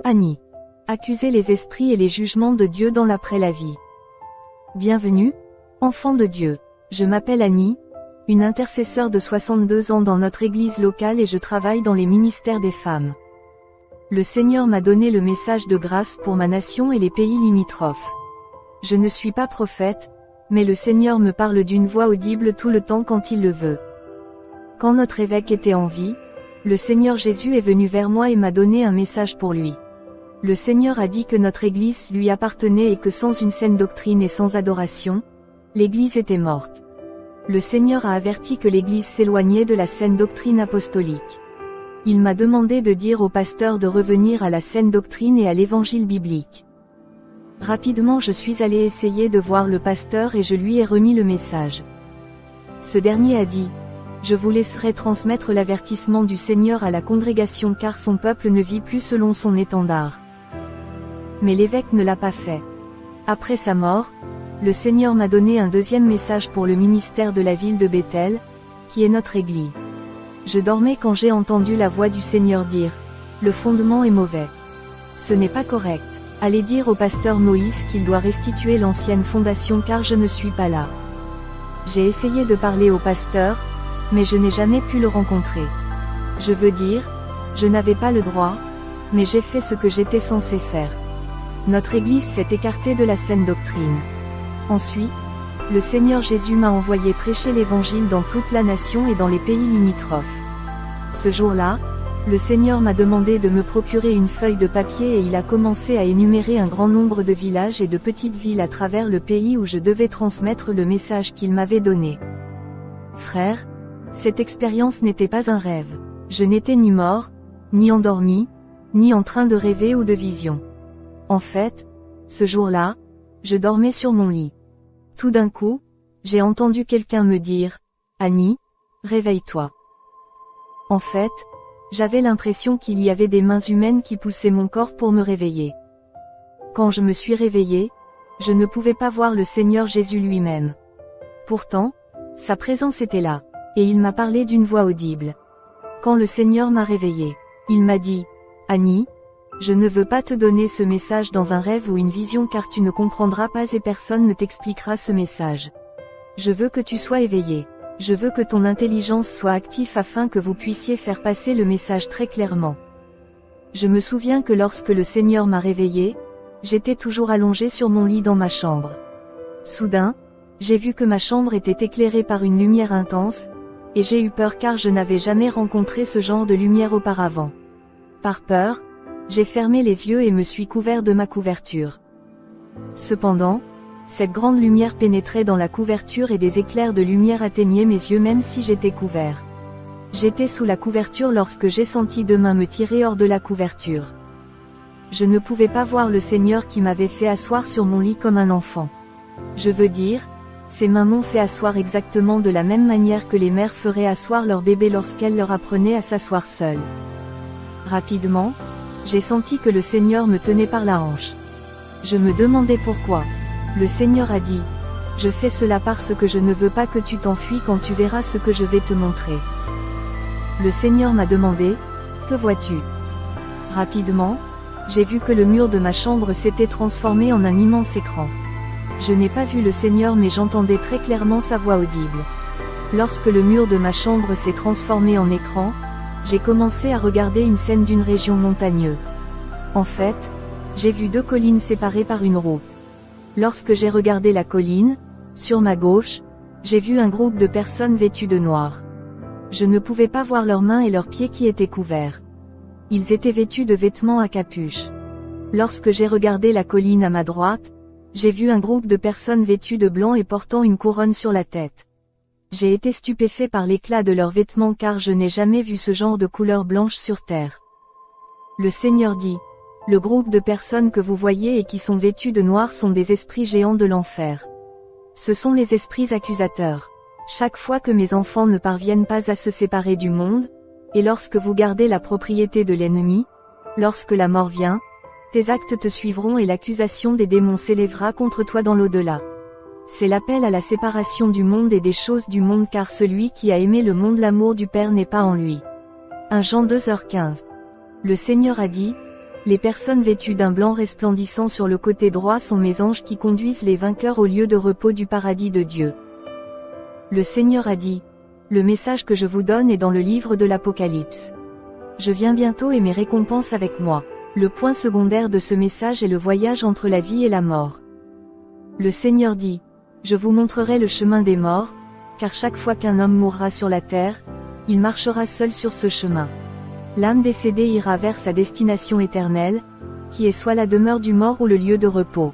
Annie. Accuser les esprits et les jugements de Dieu dans l'après la vie. Bienvenue, enfants de Dieu. Je m'appelle Annie, une intercesseure de 62 ans dans notre église locale et je travaille dans les ministères des femmes. Le Seigneur m'a donné le message de grâce pour ma nation et les pays limitrophes. Je ne suis pas prophète, mais le Seigneur me parle d'une voix audible tout le temps quand il le veut. Quand notre évêque était en vie, le Seigneur Jésus est venu vers moi et m'a donné un message pour lui. Le Seigneur a dit que notre Église lui appartenait et que sans une saine doctrine et sans adoration, l'Église était morte. Le Seigneur a averti que l'Église s'éloignait de la saine doctrine apostolique. Il m'a demandé de dire au pasteur de revenir à la saine doctrine et à l'Évangile biblique. Rapidement je suis allé essayer de voir le pasteur et je lui ai remis le message. Ce dernier a dit: je vous laisserai transmettre l'avertissement du Seigneur à la congrégation car son peuple ne vit plus selon son étendard. Mais l'évêque ne l'a pas fait. Après sa mort, le Seigneur m'a donné un deuxième message pour le ministère de la ville de Bethel, qui est notre église. Je dormais quand j'ai entendu la voix du Seigneur dire: le fondement est mauvais. Ce n'est pas correct. Allez dire au pasteur Moïse qu'il doit restituer l'ancienne fondation car je ne suis pas là. J'ai essayé de parler au pasteur, mais je n'ai jamais pu le rencontrer. Je veux dire, je n'avais pas le droit, mais j'ai fait ce que j'étais censé faire. Notre Église s'est écartée de la saine doctrine. Ensuite, le Seigneur Jésus m'a envoyé prêcher l'Évangile dans toute la nation et dans les pays limitrophes. Ce jour-là, le Seigneur m'a demandé de me procurer une feuille de papier et il a commencé à énumérer un grand nombre de villages et de petites villes à travers le pays où je devais transmettre le message qu'il m'avait donné. Frère, cette expérience n'était pas un rêve. Je n'étais ni mort, ni endormi, ni en train de rêver ou de vision. En fait, ce jour-là, je dormais sur mon lit. Tout d'un coup, j'ai entendu quelqu'un me dire: Annie, réveille-toi. En fait, j'avais l'impression qu'il y avait des mains humaines qui poussaient mon corps pour me réveiller. Quand je me suis réveillée, je ne pouvais pas voir le Seigneur Jésus lui-même. Pourtant, sa présence était là, et il m'a parlé d'une voix audible. Quand le Seigneur m'a réveillée, il m'a dit: Annie, je ne veux pas te donner ce message dans un rêve ou une vision car tu ne comprendras pas et personne ne t'expliquera ce message. Je veux que tu sois éveillé. Je veux que ton intelligence soit active afin que vous puissiez faire passer le message très clairement. Je me souviens que lorsque le Seigneur m'a réveillé, j'étais toujours allongé sur mon lit dans ma chambre. Soudain, j'ai vu que ma chambre était éclairée par une lumière intense, et j'ai eu peur car je n'avais jamais rencontré ce genre de lumière auparavant. Par peur, j'ai fermé les yeux et me suis couvert de ma couverture. Cependant, cette grande lumière pénétrait dans la couverture et des éclairs de lumière atteignaient mes yeux même si j'étais couvert. J'étais sous la couverture lorsque j'ai senti deux mains me tirer hors de la couverture. Je ne pouvais pas voir le Seigneur qui m'avait fait asseoir sur mon lit comme un enfant. Je veux dire, ces mains m'ont fait asseoir exactement de la même manière que les mères feraient asseoir leur bébé lorsqu'elles leur apprenaient à s'asseoir seules. Rapidement, j'ai senti que le Seigneur me tenait par la hanche. Je me demandais pourquoi. Le Seigneur a dit: je fais cela parce que je ne veux pas que tu t'enfuis quand tu verras ce que je vais te montrer. Le Seigneur m'a demandé: que vois-tu? Rapidement, j'ai vu que le mur de ma chambre s'était transformé en un immense écran. Je n'ai pas vu le Seigneur mais j'entendais très clairement sa voix audible. Lorsque le mur de ma chambre s'est transformé en écran, j'ai commencé à regarder une scène d'une région montagneuse. En fait, j'ai vu deux collines séparées par une route. Lorsque j'ai regardé la colline, sur ma gauche, j'ai vu un groupe de personnes vêtues de noir. Je ne pouvais pas voir leurs mains et leurs pieds qui étaient couverts. Ils étaient vêtus de vêtements à capuche. Lorsque j'ai regardé la colline à ma droite, j'ai vu un groupe de personnes vêtues de blanc et portant une couronne sur la tête. J'ai été stupéfait par l'éclat de leurs vêtements car je n'ai jamais vu ce genre de couleur blanche sur terre. Le Seigneur dit: le groupe de personnes que vous voyez et qui sont vêtues de noir sont des esprits géants de l'enfer. Ce sont les esprits accusateurs. Chaque fois que mes enfants ne parviennent pas à se séparer du monde, et lorsque vous gardez la propriété de l'ennemi, lorsque la mort vient, tes actes te suivront et l'accusation des démons s'élèvera contre toi dans l'au-delà. C'est l'appel à la séparation du monde et des choses du monde car celui qui a aimé le monde l'amour du Père n'est pas en lui. 1 Jean 2h15. Le Seigneur a dit: Les personnes vêtues d'un blanc resplendissant sur le côté droit sont mes anges qui conduisent les vainqueurs au lieu de repos du paradis de Dieu. Le Seigneur a dit, le message que je vous donne est dans le livre de l'Apocalypse. Je viens bientôt et mes récompenses avec moi. Le point secondaire de ce message est le voyage entre la vie et la mort. Le Seigneur dit, je vous montrerai le chemin des morts, car chaque fois qu'un homme mourra sur la terre, il marchera seul sur ce chemin. L'âme décédée ira vers sa destination éternelle, qui est soit la demeure du mort ou le lieu de repos.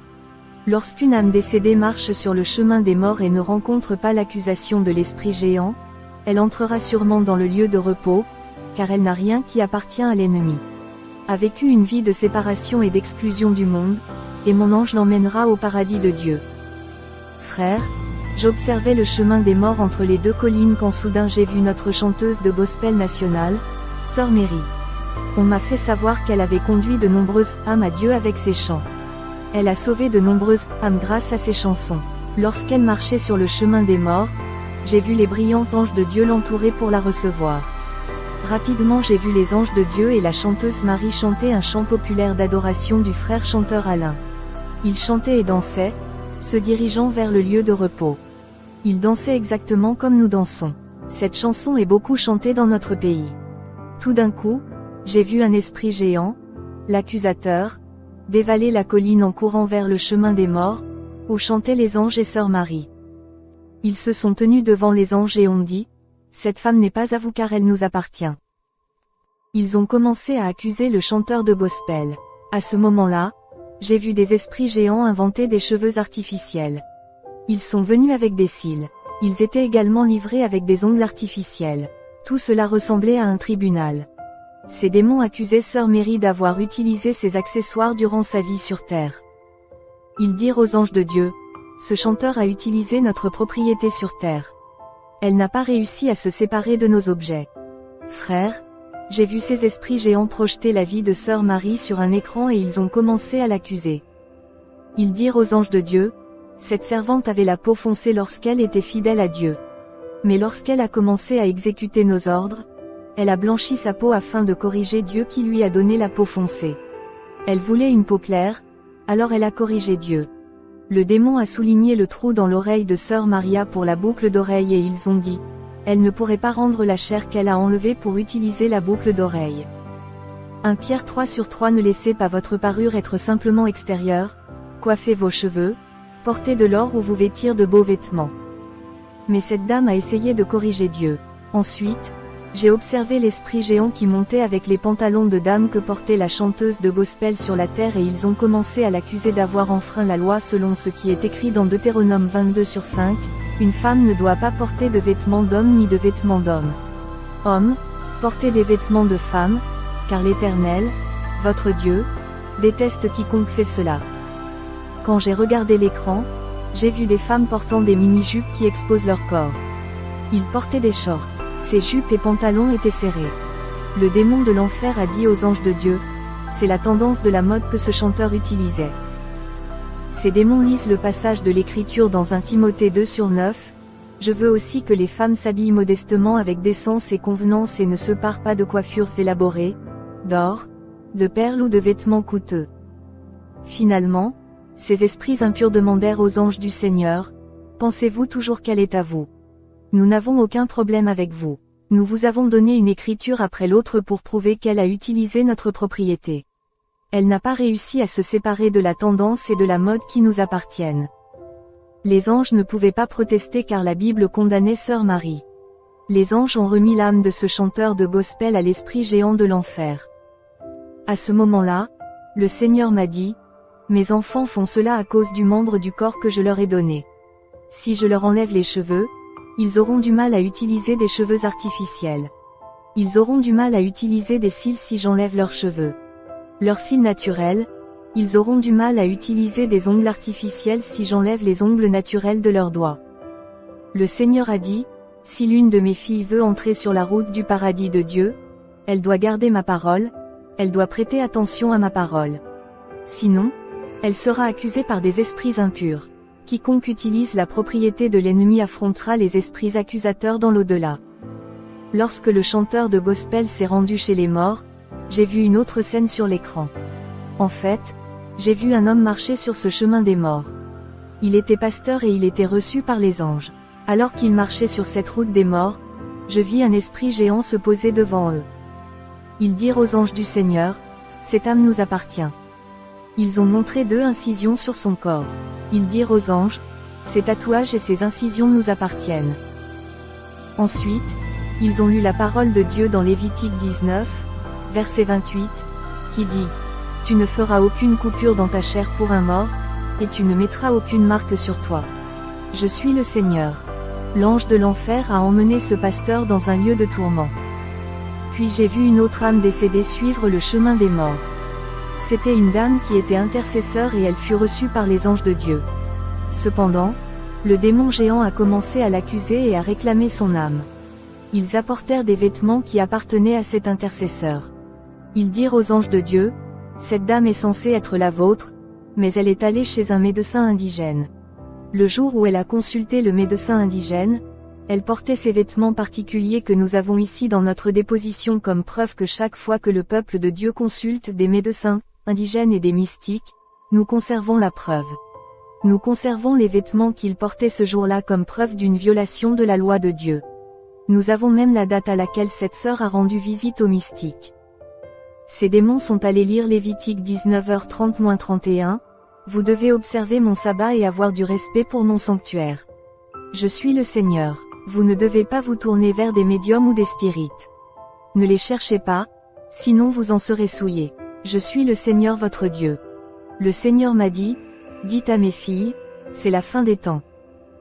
Lorsqu'une âme décédée marche sur le chemin des morts et ne rencontre pas l'accusation de l'esprit géant, elle entrera sûrement dans le lieu de repos, car elle n'a rien qui appartient à l'ennemi. A vécu une vie de séparation et d'exclusion du monde, et mon ange l'emmènera au paradis de Dieu. Frère, j'observais le chemin des morts entre les deux collines quand soudain j'ai vu notre chanteuse de gospel nationale, Sœur Mary. On m'a fait savoir qu'elle avait conduit de nombreuses âmes à Dieu avec ses chants. Elle a sauvé de nombreuses âmes grâce à ses chansons. Lorsqu'elle marchait sur le chemin des morts, j'ai vu les brillants anges de Dieu l'entourer pour la recevoir. Rapidement j'ai vu les anges de Dieu et la chanteuse Marie chanter un chant populaire d'adoration du frère chanteur Alain. Ils chantaient et dansaient, se dirigeant vers le lieu de repos. Ils dansaient exactement comme nous dansons. Cette chanson est beaucoup chantée dans notre pays. Tout d'un coup, j'ai vu un esprit géant, l'accusateur, dévaler la colline en courant vers le chemin des morts, où chantaient les anges et Sœur Marie. Ils se sont tenus devant les anges et ont dit, « Cette femme n'est pas à vous car elle nous appartient. » Ils ont commencé à accuser le chanteur de gospel. À ce moment-là, j'ai vu des esprits géants inventer des cheveux artificiels. Ils sont venus avec des cils. Ils étaient également livrés avec des ongles artificiels. Tout cela ressemblait à un tribunal. Ces démons accusaient Sœur Mary d'avoir utilisé ces accessoires durant sa vie sur terre. Ils dirent aux anges de Dieu, « Ce chanteur a utilisé notre propriété sur terre. Elle n'a pas réussi à se séparer de nos objets. » Frère, j'ai vu ces esprits géants projeter la vie de Sœur Marie sur un écran et ils ont commencé à l'accuser. Ils dirent aux anges de Dieu, « Cette servante avait la peau foncée lorsqu'elle était fidèle à Dieu. Mais lorsqu'elle a commencé à exécuter nos ordres, elle a blanchi sa peau afin de corriger Dieu qui lui a donné la peau foncée. Elle voulait une peau claire, alors elle a corrigé Dieu. » Le démon a souligné le trou dans l'oreille de Sœur Maria pour la boucle d'oreille et ils ont dit, elle ne pourrait pas rendre la chair qu'elle a enlevée pour utiliser la boucle d'oreille. 1 Pierre 3:3 Ne laissez pas votre parure être simplement extérieure, coiffez vos cheveux, portez de l'or ou vous vêtir de beaux vêtements. Mais cette dame a essayé de corriger Dieu. Ensuite, j'ai observé l'esprit géant qui montait avec les pantalons de dame que portait la chanteuse de gospel sur la terre et ils ont commencé à l'accuser d'avoir enfreint la loi selon ce qui est écrit dans Deutéronome 22:5, une femme ne doit pas porter de vêtements d'homme ni de vêtements d'homme. Hommes, portez des vêtements de femme, car l'Éternel, votre Dieu, déteste quiconque fait cela. Quand j'ai regardé l'écran, j'ai vu des femmes portant des mini-jupes qui exposent leur corps. Ils portaient des shorts. Ces jupes et pantalons étaient serrés. Le démon de l'enfer a dit aux anges de Dieu, c'est la tendance de la mode que ce chanteur utilisait. Ces démons lisent le passage de l'Écriture dans 1 Timothée 2:9, je veux aussi que les femmes s'habillent modestement avec décence et convenance et ne se parent pas de coiffures élaborées, d'or, de perles ou de vêtements coûteux. Finalement, ces esprits impurs demandèrent aux anges du Seigneur, pensez-vous toujours qu'elle est à vous? Nous n'avons aucun problème avec vous. Nous vous avons donné une écriture après l'autre pour prouver qu'elle a utilisé notre propriété. Elle n'a pas réussi à se séparer de la tendance et de la mode qui nous appartiennent. Les anges ne pouvaient pas protester car la Bible condamnait Sœur Marie. Les anges ont remis l'âme de ce chanteur de gospel à l'esprit géant de l'enfer. À ce moment-là, le Seigneur m'a dit, « Mes enfants font cela à cause du membre du corps que je leur ai donné. Si je leur enlève les cheveux, ils auront du mal à utiliser des cheveux artificiels. Ils auront du mal à utiliser des cils si j'enlève leurs cheveux. Leurs cils naturels, ils auront du mal à utiliser des ongles artificiels si j'enlève les ongles naturels de leurs doigts. » Le Seigneur a dit, « Si l'une de mes filles veut entrer sur la route du paradis de Dieu, elle doit garder ma parole, elle doit prêter attention à ma parole. Sinon, elle sera accusée par des esprits impurs. Quiconque utilise la propriété de l'ennemi affrontera les esprits accusateurs dans l'au-delà. » Lorsque le chanteur de gospel s'est rendu chez les morts, j'ai vu une autre scène sur l'écran. En fait, j'ai vu un homme marcher sur ce chemin des morts. Il était pasteur et il était reçu par les anges. Alors qu'il marchait sur cette route des morts, je vis un esprit géant se poser devant eux. Ils dirent aux anges du Seigneur, « Cette âme nous appartient. » Ils ont montré 2 incisions sur son corps. Ils dirent aux anges, « Ces tatouages et ces incisions nous appartiennent. » Ensuite, ils ont lu la parole de Dieu dans Lévitique 19, verset 28, qui dit, « Tu ne feras aucune coupure dans ta chair pour un mort, et tu ne mettras aucune marque sur toi. Je suis le Seigneur. » L'ange de l'enfer a emmené ce pasteur dans un lieu de tourment. Puis j'ai vu une autre âme décédée suivre le chemin des morts. C'était une dame qui était intercesseur et elle fut reçue par les anges de Dieu. Cependant, le démon géant a commencé à l'accuser et à réclamer son âme. Ils apportèrent des vêtements qui appartenaient à cet intercesseur. Ils dirent aux anges de Dieu, « Cette dame est censée être la vôtre, mais elle est allée chez un médecin indigène. » Le jour où elle a consulté le médecin indigène, elle portait ces vêtements particuliers que nous avons ici dans notre déposition comme preuve que chaque fois que le peuple de Dieu consulte des médecins, indigènes et des mystiques, nous conservons la preuve. Nous conservons les vêtements qu'il portait ce jour-là comme preuve d'une violation de la loi de Dieu. Nous avons même la date à laquelle cette sœur a rendu visite aux mystiques. Ces démons sont allés lire Lévitique 19h30-31, « Vous devez observer mon sabbat et avoir du respect pour mon sanctuaire. Je suis le Seigneur. Vous ne devez pas vous tourner vers des médiums ou des spirites. Ne les cherchez pas, sinon vous en serez souillés. Je suis le Seigneur votre Dieu. » Le Seigneur m'a dit, « Dites à mes filles, c'est la fin des temps.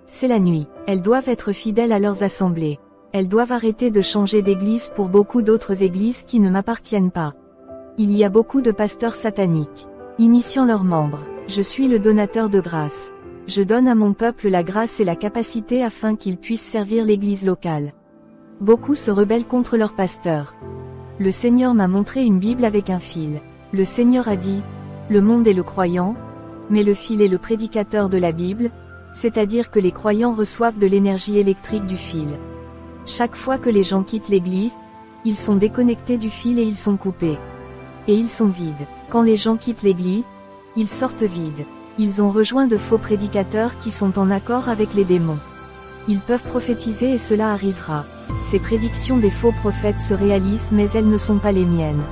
C'est la nuit. Elles doivent être fidèles à leurs assemblées. Elles doivent arrêter de changer d'église pour beaucoup d'autres églises qui ne m'appartiennent pas. Il y a beaucoup de pasteurs sataniques, initiant leurs membres. Je suis le donateur de grâce. Je donne à mon peuple la grâce et la capacité afin qu'ils puissent servir l'église locale. Beaucoup se rebellent contre leur pasteur. Le Seigneur m'a montré une Bible avec un fil. Le Seigneur a dit, le monde est le croyant, mais le fil est le prédicateur de la Bible, c'est-à-dire que les croyants reçoivent de l'énergie électrique du fil. Chaque fois que les gens quittent l'église, ils sont déconnectés du fil et ils sont coupés. Et ils sont vides. Quand les gens quittent l'église, ils sortent vides. Ils ont rejoint de faux prédicateurs qui sont en accord avec les démons. Ils peuvent prophétiser et cela arrivera. Ces prédictions des faux prophètes se réalisent mais elles ne sont pas les miennes.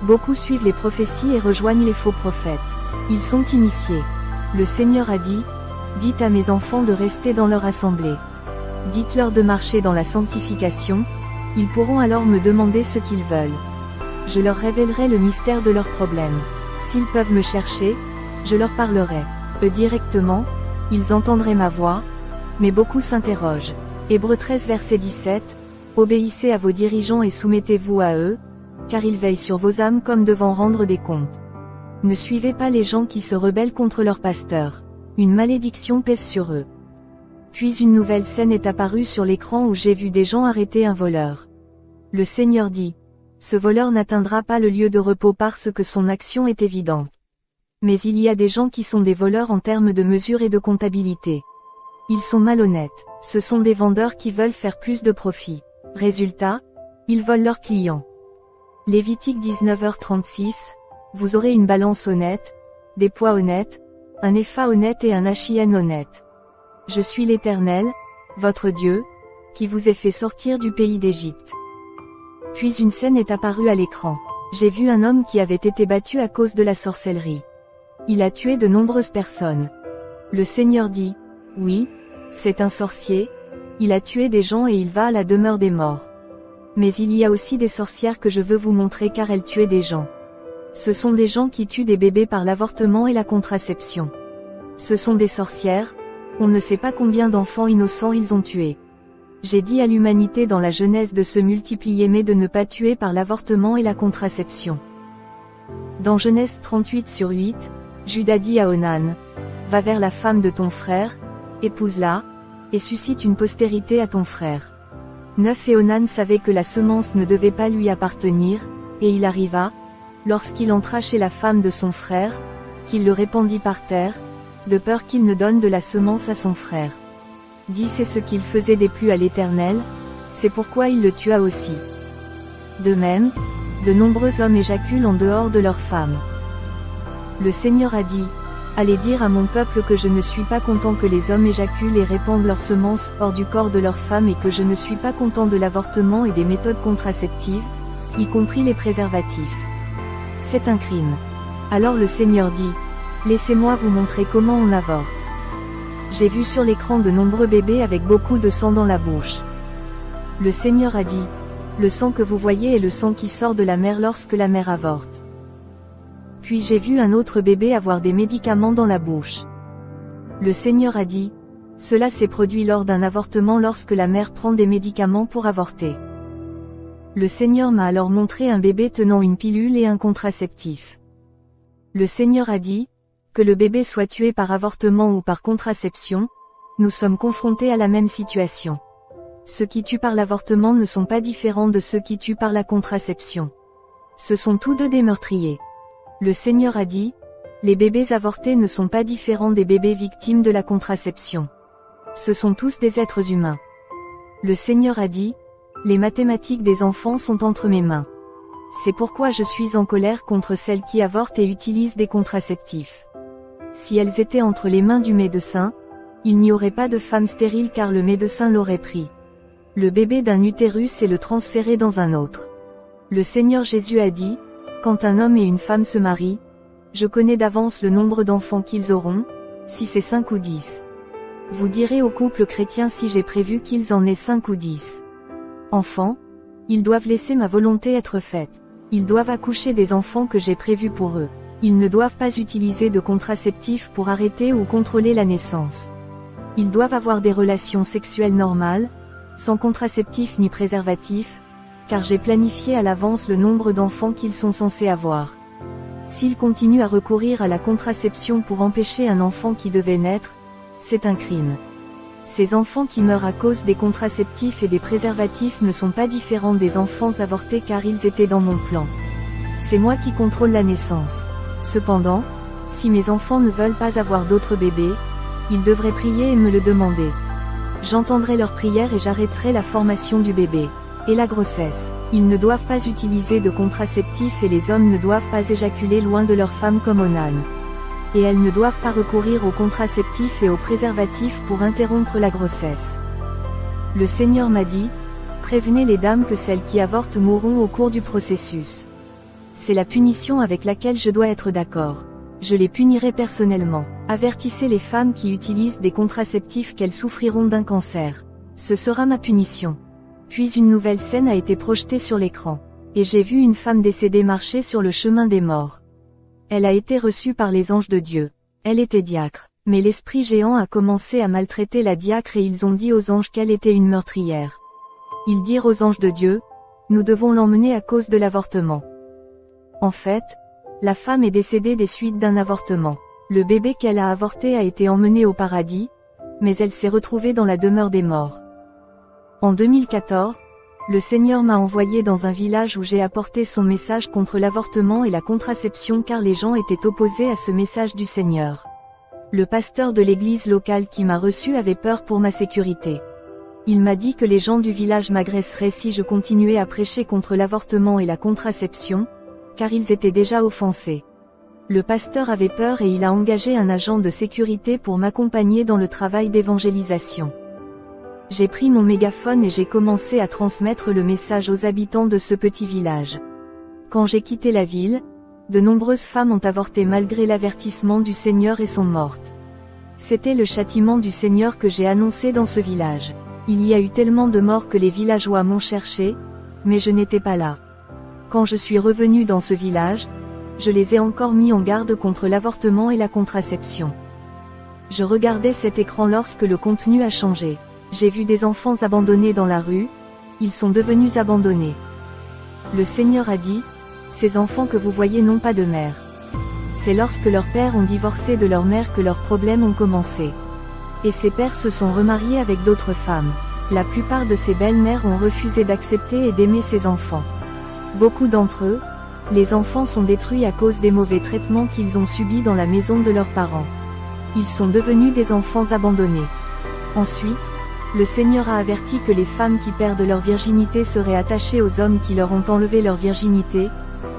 Beaucoup suivent les prophéties et rejoignent les faux prophètes. Ils sont initiés. Le Seigneur a dit, « Dites à mes enfants de rester dans leur assemblée. Dites-leur de marcher dans la sanctification, ils pourront alors me demander ce qu'ils veulent. Je leur révélerai le mystère de leurs problèmes. S'ils peuvent me chercher, je leur parlerai. Eux directement, ils entendraient ma voix, mais beaucoup s'interrogent. » Hébreux 13 verset 17, « Obéissez à vos dirigeants et soumettez-vous à eux, car ils veillent sur vos âmes comme devant rendre des comptes. Ne suivez pas les gens qui se rebellent contre leur pasteur. Une malédiction pèse sur eux. » Puis une nouvelle scène est apparue sur l'écran où j'ai vu des gens arrêter un voleur. Le Seigneur dit, « Ce voleur n'atteindra pas le lieu de repos parce que son action est évidente. Mais il y a des gens qui sont des voleurs en termes de mesure et de comptabilité. Ils sont malhonnêtes. Ce sont des vendeurs qui veulent faire plus de profit. Résultat, ils volent leurs clients. » Lévitique 19h36, « Vous aurez une balance honnête, des poids honnêtes, un épha honnête et un achien honnête. Je suis l'Éternel, votre Dieu, qui vous ai fait sortir du pays d'Égypte. » Puis une scène est apparue à l'écran. J'ai vu un homme qui avait été battu à cause de la sorcellerie. Il a tué de nombreuses personnes. Le Seigneur dit, « Oui, c'est un sorcier, il a tué des gens et il va à la demeure des morts. Mais il y a aussi des sorcières que je veux vous montrer car elles tuaient des gens. Ce sont des gens qui tuent des bébés par l'avortement et la contraception. Ce sont des sorcières, on ne sait pas combien d'enfants innocents ils ont tués. J'ai dit à l'humanité dans la Genèse de se multiplier mais de ne pas tuer par l'avortement et la contraception. » Dans Genèse 38/8, Judas dit à Onan, « Va vers la femme de ton frère, épouse-la, et suscite une postérité à ton frère. » 9 Et Onan savait que la semence ne devait pas lui appartenir, et il arriva, lorsqu'il entra chez la femme de son frère, qu'il le répandit par terre, de peur qu'il ne donne de la semence à son frère. 10 C'est ce qu'il faisait déplu à l'Éternel, c'est pourquoi il le tua aussi. De même, de nombreux hommes éjaculent en dehors de leurs femmes. Le Seigneur a dit, allez dire à mon peuple que je ne suis pas content que les hommes éjaculent et répandent leurs semences hors du corps de leurs femmes et que je ne suis pas content de l'avortement et des méthodes contraceptives, y compris les préservatifs. C'est un crime. Alors le Seigneur dit, laissez-moi vous montrer comment on avorte. J'ai vu sur l'écran de nombreux bébés avec beaucoup de sang dans la bouche. Le Seigneur a dit, le sang que vous voyez est le sang qui sort de la mère lorsque la mère avorte. Puis j'ai vu un autre bébé avoir des médicaments dans la bouche. Le Seigneur a dit, cela s'est produit lors d'un avortement lorsque la mère prend des médicaments pour avorter. Le Seigneur m'a alors montré un bébé tenant une pilule et un contraceptif. Le Seigneur a dit, que le bébé soit tué par avortement ou par contraception, nous sommes confrontés à la même situation. Ceux qui tuent par l'avortement ne sont pas différents de ceux qui tuent par la contraception. Ce sont tous deux des meurtriers. Le Seigneur a dit, les bébés avortés ne sont pas différents des bébés victimes de la contraception. Ce sont tous des êtres humains. Le Seigneur a dit, les mathématiques des enfants sont entre mes mains. C'est pourquoi je suis en colère contre celles qui avortent et utilisent des contraceptifs. Si elles étaient entre les mains du médecin, il n'y aurait pas de femme stérile car le médecin l'aurait pris. Le bébé d'un utérus et le transférer dans un autre. Le Seigneur Jésus a dit, quand un homme et une femme se marient, je connais d'avance le nombre d'enfants qu'ils auront, si c'est 5 ou 10. Vous direz au couple chrétien si j'ai prévu qu'ils en aient 5 ou 10. Enfants, ils doivent laisser ma volonté être faite. Ils doivent accoucher des enfants que j'ai prévus pour eux. Ils ne doivent pas utiliser de contraceptifs pour arrêter ou contrôler la naissance. Ils doivent avoir des relations sexuelles normales, sans contraceptif ni préservatif, car j'ai planifié à l'avance le nombre d'enfants qu'ils sont censés avoir. S'ils continuent à recourir à la contraception pour empêcher un enfant qui devait naître, c'est un crime. Ces enfants qui meurent à cause des contraceptifs et des préservatifs ne sont pas différents des enfants avortés car ils étaient dans mon plan. C'est moi qui contrôle la naissance. Cependant, si mes enfants ne veulent pas avoir d'autres bébés, ils devraient prier et me le demander. J'entendrai leurs prières et j'arrêterai la formation du bébé. Et la grossesse. Ils ne doivent pas utiliser de contraceptifs et les hommes ne doivent pas éjaculer loin de leur femme comme Onan. Et elles ne doivent pas recourir aux contraceptifs et aux préservatifs pour interrompre la grossesse. Le Seigneur m'a dit, prévenez les dames que celles qui avortent mourront au cours du processus. C'est la punition avec laquelle je dois être d'accord. Je les punirai personnellement. Avertissez les femmes qui utilisent des contraceptifs qu'elles souffriront d'un cancer. Ce sera ma punition. Puis une nouvelle scène a été projetée sur l'écran. Et j'ai vu une femme décédée marcher sur le chemin des morts. Elle a été reçue par les anges de Dieu. Elle était diacre. Mais l'esprit géant a commencé à maltraiter la diacre et ils ont dit aux anges qu'elle était une meurtrière. Ils dirent aux anges de Dieu, nous devons l'emmener à cause de l'avortement. En fait, la femme est décédée des suites d'un avortement. Le bébé qu'elle a avorté a été emmené au paradis, mais elle s'est retrouvée dans la demeure des morts. En 2014, le Seigneur m'a envoyé dans un village où j'ai apporté son message contre l'avortement et la contraception car les gens étaient opposés à ce message du Seigneur. Le pasteur de l'église locale qui m'a reçu avait peur pour ma sécurité. Il m'a dit que les gens du village m'agresseraient si je continuais à prêcher contre l'avortement et la contraception, car ils étaient déjà offensés. Le pasteur avait peur et il a engagé un agent de sécurité pour m'accompagner dans le travail d'évangélisation. J'ai pris mon mégaphone et j'ai commencé à transmettre le message aux habitants de ce petit village. Quand j'ai quitté la ville, de nombreuses femmes ont avorté malgré l'avertissement du Seigneur et sont mortes. C'était le châtiment du Seigneur que j'ai annoncé dans ce village. Il y a eu tellement de morts que les villageois m'ont cherché, mais je n'étais pas là. Quand je suis revenu dans ce village, je les ai encore mis en garde contre l'avortement et la contraception. Je regardais cet écran lorsque le contenu a changé. J'ai vu des enfants abandonnés dans la rue, ils sont devenus abandonnés. Le Seigneur a dit, ces enfants que vous voyez n'ont pas de mère. C'est lorsque leurs pères ont divorcé de leur mère que leurs problèmes ont commencé. Et ces pères se sont remariés avec d'autres femmes. La plupart de ces belles-mères ont refusé d'accepter et d'aimer ces enfants. Beaucoup d'entre eux, les enfants sont détruits à cause des mauvais traitements qu'ils ont subis dans la maison de leurs parents. Ils sont devenus des enfants abandonnés. Ensuite, le Seigneur a averti que les femmes qui perdent leur virginité seraient attachées aux hommes qui leur ont enlevé leur virginité,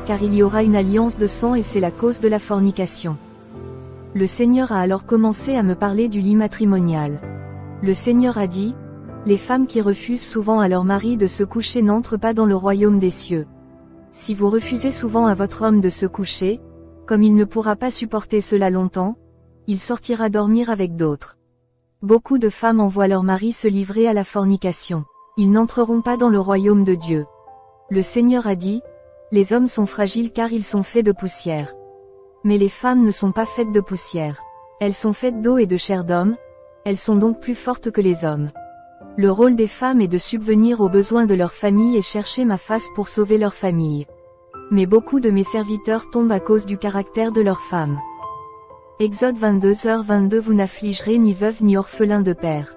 car il y aura une alliance de sang et c'est la cause de la fornication. Le Seigneur a alors commencé à me parler du lit matrimonial. Le Seigneur a dit, les femmes qui refusent souvent à leur mari de se coucher n'entrent pas dans le royaume des cieux. Si vous refusez souvent à votre homme de se coucher, comme il ne pourra pas supporter cela longtemps, il sortira dormir avec d'autres. Beaucoup de femmes envoient leur mari se livrer à la fornication. Ils n'entreront pas dans le royaume de Dieu. Le Seigneur a dit, les hommes sont fragiles car ils sont faits de poussière. Mais les femmes ne sont pas faites de poussière. Elles sont faites d'eau et de chair d'homme, elles sont donc plus fortes que les hommes. Le rôle des femmes est de subvenir aux besoins de leur famille et chercher ma face pour sauver leur famille. Mais beaucoup de mes serviteurs tombent à cause du caractère de leurs femmes. Exode 22h22 Vous n'affligerez ni veuve ni orphelin de père.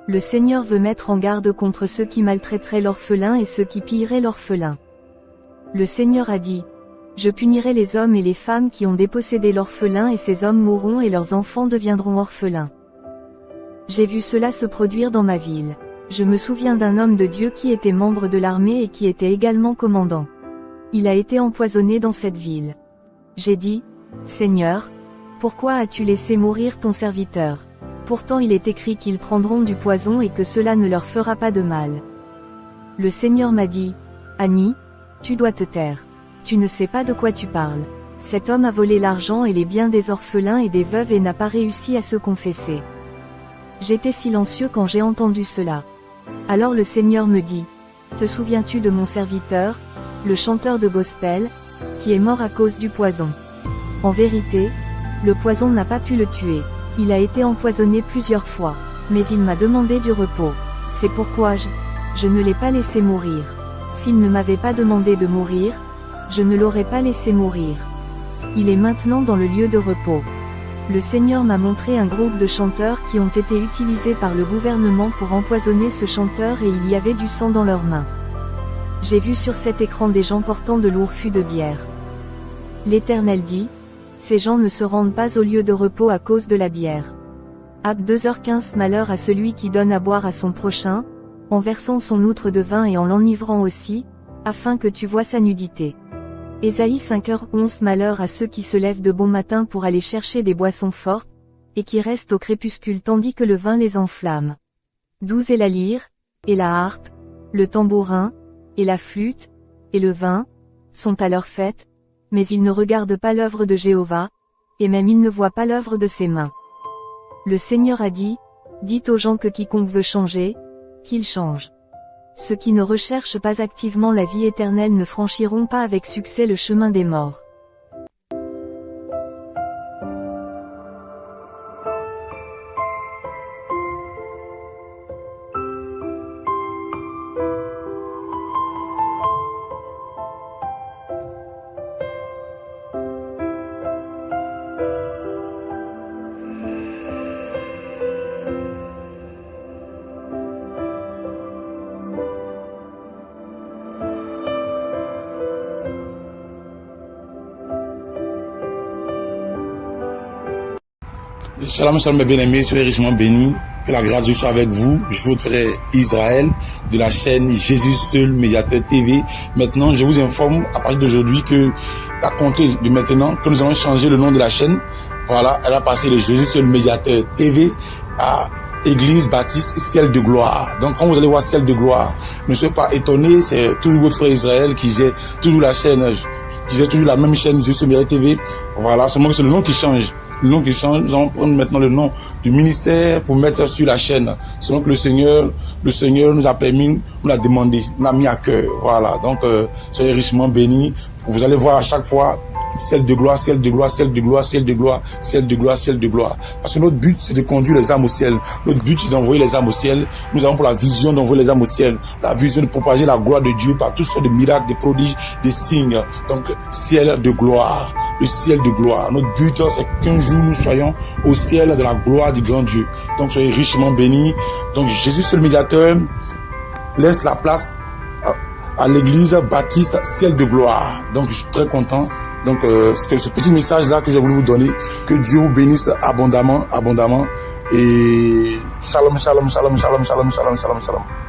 Le Seigneur veut mettre en garde contre ceux qui maltraiteraient l'orphelin et ceux qui pilleraient l'orphelin. Le Seigneur a dit, je punirai les hommes et les femmes qui ont dépossédé l'orphelin et ces hommes mourront et leurs enfants deviendront orphelins. J'ai vu cela se produire dans ma ville. Je me souviens d'un homme de Dieu qui était membre de l'armée et qui était également commandant. Il a été empoisonné dans cette ville. J'ai dit, Seigneur, pourquoi as-tu laissé mourir ton serviteur? Pourtant il est écrit qu'ils prendront du poison et que cela ne leur fera pas de mal. Le Seigneur m'a dit, Annie, tu dois te taire. Tu ne sais pas de quoi tu parles. Cet homme a volé l'argent et les biens des orphelins et des veuves et n'a pas réussi à se confesser. J'étais silencieux quand j'ai entendu cela. Alors le Seigneur me dit, te souviens-tu de mon serviteur, le chanteur de gospel, qui est mort à cause du poison? En vérité, le poison n'a pas pu le tuer. Il a été empoisonné plusieurs fois, mais il m'a demandé du repos. C'est pourquoi je ne l'ai pas laissé mourir. S'il ne m'avait pas demandé de mourir, je ne l'aurais pas laissé mourir. Il est maintenant dans le lieu de repos. Le Seigneur m'a montré un groupe de chanteurs qui ont été utilisés par le gouvernement pour empoisonner ce chanteur et il y avait du sang dans leurs mains. J'ai vu sur cet écran des gens portant de lourds fûts de bière. L'Éternel dit, ces gens ne se rendent pas au lieu de repos à cause de la bière. Ab 2h15 Malheur à celui qui donne à boire à son prochain, en versant son outre de vin et en l'enivrant aussi, afin que tu vois sa nudité. Ésaïe 5h11 Malheur à ceux qui se lèvent de bon matin pour aller chercher des boissons fortes, et qui restent au crépuscule tandis que le vin les enflamme. 12 Et la lyre, et la harpe, le tambourin, et la flûte, et le vin, sont à leur fête, mais ils ne regardent pas l'œuvre de Jéhovah, et même ils ne voient pas l'œuvre de ses mains. Le Seigneur a dit, dites aux gens que quiconque veut changer, qu'il change. Ceux qui ne recherchent pas activement la vie éternelle ne franchiront pas avec succès le chemin des morts. Shalom, shalom mes bien-aimés, soyez richement bénis. Que la grâce de Dieu soit avec vous. Je suis votre frère Israël de la chaîne Jésus Seul Médiateur TV. Maintenant, je vous informe à partir d'aujourd'hui que, à compter de maintenant, que nous allons changer le nom de la chaîne. Voilà, elle a passé de Jésus Seul Médiateur TV à Église Baptiste Ciel de Gloire. Donc quand vous allez voir Ciel de Gloire, ne soyez pas étonnés, c'est toujours votre frère Israël qui gère toujours la chaîne, qui gère toujours la même chaîne Jésus Seul Médiateur TV. Voilà, seulement que c'est le nom qui change. Le nom qui change, nous allons prendre maintenant le nom du ministère pour mettre sur la chaîne. Selon que le Seigneur nous a permis, nous l'a demandé, nous l'a mis à cœur. Voilà, donc soyez richement bénis. Vous allez voir à chaque fois Ciel de gloire, ciel de gloire, ciel de gloire, ciel de gloire, ciel de gloire, ciel de gloire. Parce que notre but, c'est de conduire les âmes au ciel. Notre but, c'est d'envoyer les âmes au ciel. Nous avons pour la vision d'envoyer les âmes au ciel. La vision de propager la gloire de Dieu par toutes sortes de miracles, des prodiges, des signes. Donc, ciel de gloire. Le ciel de gloire. Notre but, c'est qu'un jour, nous soyons au ciel de la gloire du grand Dieu. Donc, soyez richement bénis. Donc, Jésus, seul médiateur, laisse la place à l'église baptiste ciel de gloire. Donc, je suis très content. Donc, c'était ce petit message-là que j'ai voulu vous donner. Que Dieu vous bénisse abondamment, abondamment. Et shalom, shalom, shalom, shalom, shalom, shalom, shalom, shalom.